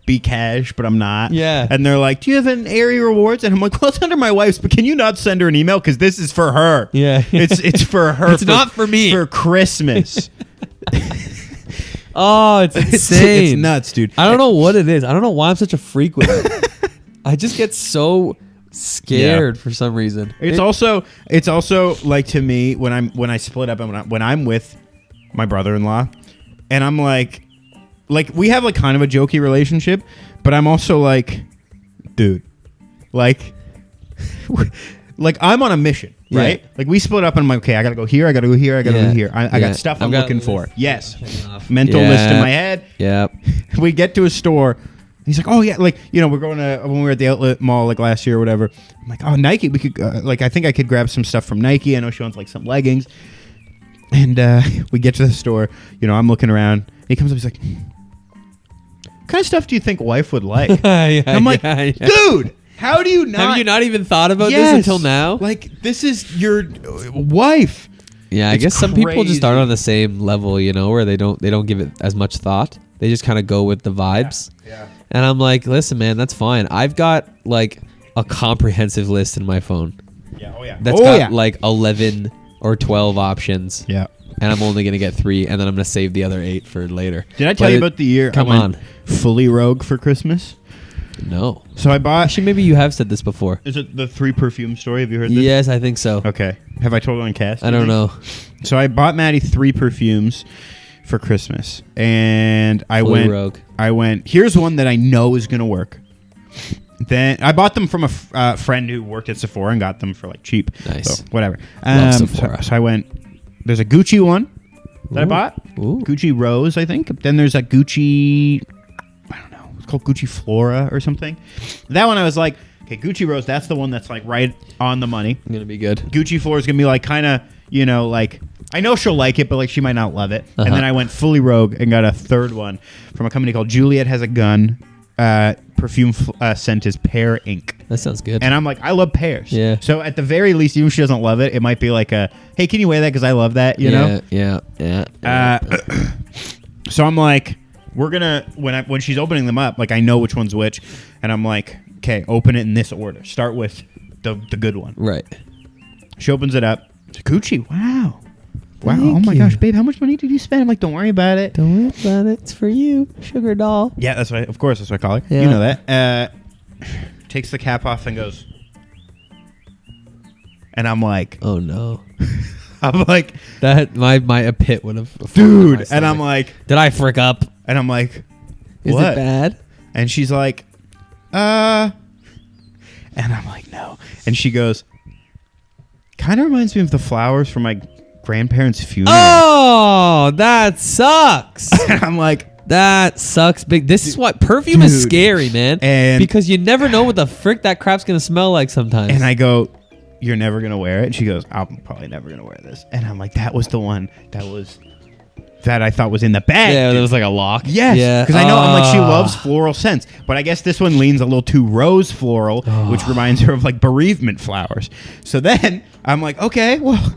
be cash, but I'm not. Yeah. And they're like, "Do you have an Aerie Rewards?" And I'm like, "Well, it's under my wife's, but can you not send her an email because this is for her? Yeah. It's for her. It's not for me. For Christmas." Oh, it's insane. It's nuts, dude. I don't know what it is. I don't know why I'm such a freak with it. I just get so scared for some reason. It's also like, to me, when I split up and when I'm with my brother-in-law, and I'm like we have like kind of a jokey relationship, but I'm also like, dude, like I'm on a mission. Right? Like we split up and I'm like, okay, I gotta go here, I gotta go here, I gotta go here. I got stuff I'm looking for. Yes. Mental list in my head. Yep. We get to a store. He's like, oh yeah, like, you know, we're going to, when we were at the outlet mall like last year or whatever. I'm like, oh, Nike, we could, like, I think I could grab some stuff from Nike. I know she wants like some leggings. And we get to the store, you know, I'm looking around. He comes up, he's like, what kind of stuff do you think wife would like? I'm like, dude. How do you not? Have you not even thought about this until now? Like, this is your wife. Yeah, I guess some people just aren't on the same level, you know, where they don't give it as much thought. They just kind of go with the vibes. Yeah. And I'm like, listen, man, that's fine. I've got like a comprehensive list in my phone. Yeah. Oh yeah. That's got like 11 or 12 options. Yeah. And I'm only gonna get 3, and then I'm gonna save the other 8 for later. Did I tell you about the year I went fully rogue for Christmas? No. So I bought... Actually, maybe you have said this before. Is it the 3 perfume story? Have you heard this? Yes, I think so. Okay. Have I told it on cast? I don't know. So I bought Maddie 3 perfumes for Christmas. And I went, here's one that I know is going to work. Then I bought them from a friend who worked at Sephora and got them for like cheap. Nice. So whatever. Love Sephora. So I went, there's a Gucci one that I bought. Ooh. Gucci Rose, I think. Then there's a Gucci... called Gucci Flora or something. That one I was like, okay, Gucci Rose, that's the one that's like right on the money. Gonna be good. Gucci Flora is gonna be like kind of, you know, like I know she'll like it, but like she might not love it. And then I went fully rogue and got a third one from a company called Juliet Has a Gun. Perfume scent is Pear Ink. That sounds good. And I'm like, I love pears. Yeah. So at the very least, even if she doesn't love it, it might be like a, hey, can you wear that because I love that, you know? Yeah. So I'm like, we're gonna when she's opening them up, like I know which one's which, and I'm like, okay, open it in this order. Start with the good one. Right. She opens it up. It's Gucci. Wow. Thank oh my you. gosh, babe, how much money did you spend? I'm like, don't worry about it. Don't worry about it. It's for you, sugar doll. Yeah, that's right. Of course, that's what I call her. Yeah. You know that. Takes the cap off and goes, and I'm like, oh no. I'm like, that my pit would have. Dude, and I'm like, did I frick up? And I'm like, Is what? it bad? And she's like, And I'm like, no. And she goes, kind of reminds me of the flowers from my grandparents' funeral. Oh, that sucks. And I'm like, that sucks big. This is what perfume is scary, man. And because you never know what the frick that crap's gonna smell like sometimes. And I go, you're never gonna wear it? And she goes, I'm probably never gonna wear this. And I'm like, that was the one that I thought was in the bag. Yeah, it was like a lock. Yes. Yeah. Because I know I'm like, she loves floral scents. But I guess this one leans a little too rose floral, which reminds her of like bereavement flowers. So then I'm like, okay, well,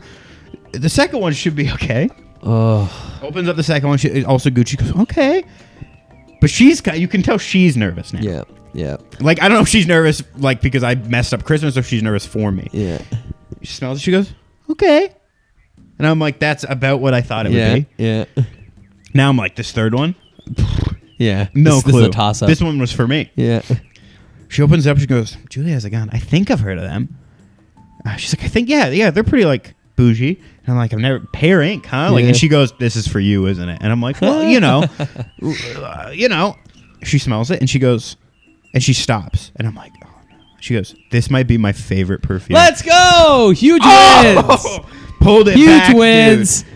the second one should be okay. Oh. Opens up the second one. She, also Gucci goes, okay. But you can tell she's nervous now. Yeah. Yeah. Like, I don't know if she's nervous like because I messed up Christmas or if she's nervous for me. Yeah. She smells it. She goes, okay. And I'm like, that's about what I thought it would be. Yeah. Now I'm like, this third one? Yeah. No clue. This is a toss-up. This one was for me. Yeah. She opens it up. She goes, Julia has a gun. I think I've heard of them. She's like, I think, yeah, they're pretty like bougie. And I'm like, I've never, Pear Inc., huh? Like, Yeah. and she goes, this is for you, isn't it? And I'm like, well, you know. She smells it and she goes, and she stops. And I'm like, oh no. She goes, this might be my favorite perfume. Let's go! Huge wins! Pulled it Huge back, wins! dude.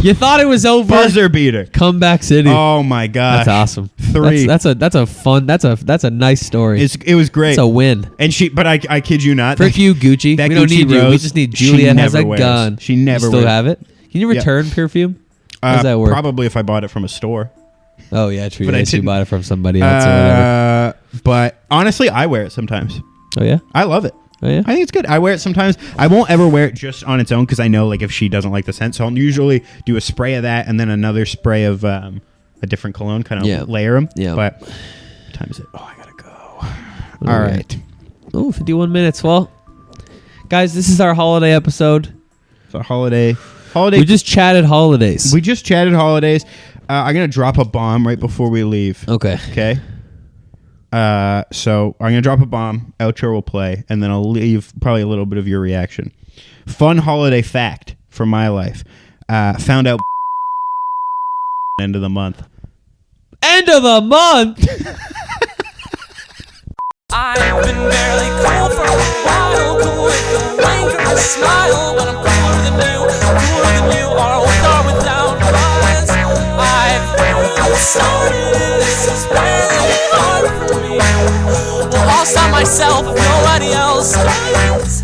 You thought it was over. Buzzer beater. Comeback City. Oh my gosh. That's awesome. 3. That's a nice story. It was great. It's a win. And but I kid you not. Frick you, Gucci. that We don't Gucci need you. We rose, just need she Juliet has never a wears. gun. She never You still wears. have it? Can you return perfume? How does that work? Probably if I bought it from a store. Oh yeah, true. But I Yes, you didn't- bought it from somebody else or whatever. But honestly, I wear it sometimes. Oh yeah. I love it. Oh yeah. I think it's good. I wear it sometimes. I won't ever wear it just on its own because I know like if she doesn't like the scent. So I'll usually do a spray of that and then another spray of a different cologne, kind of layer them. Yeah. But what time is it? Oh, I gotta go. All All right. right. Oh, 51 minutes. Well, guys, this is our holiday episode. So holiday. We just chatted holidays. We just chatted holidays. I'm gonna drop a bomb right before we leave. Okay. Okay. So I'm gonna drop a bomb. Outro will play, and then I'll leave probably a little bit of your reaction. Fun holiday fact from my life. Found out end of the month. End of the month. I've been barely cool for a while, cool with a wink or a smile, but I'm cooler than you are with or without us. I've started and this is really hard for me. Well, I'll stop myself if nobody else does.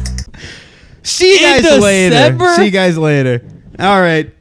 See you In guys later. December? See you guys later. All right.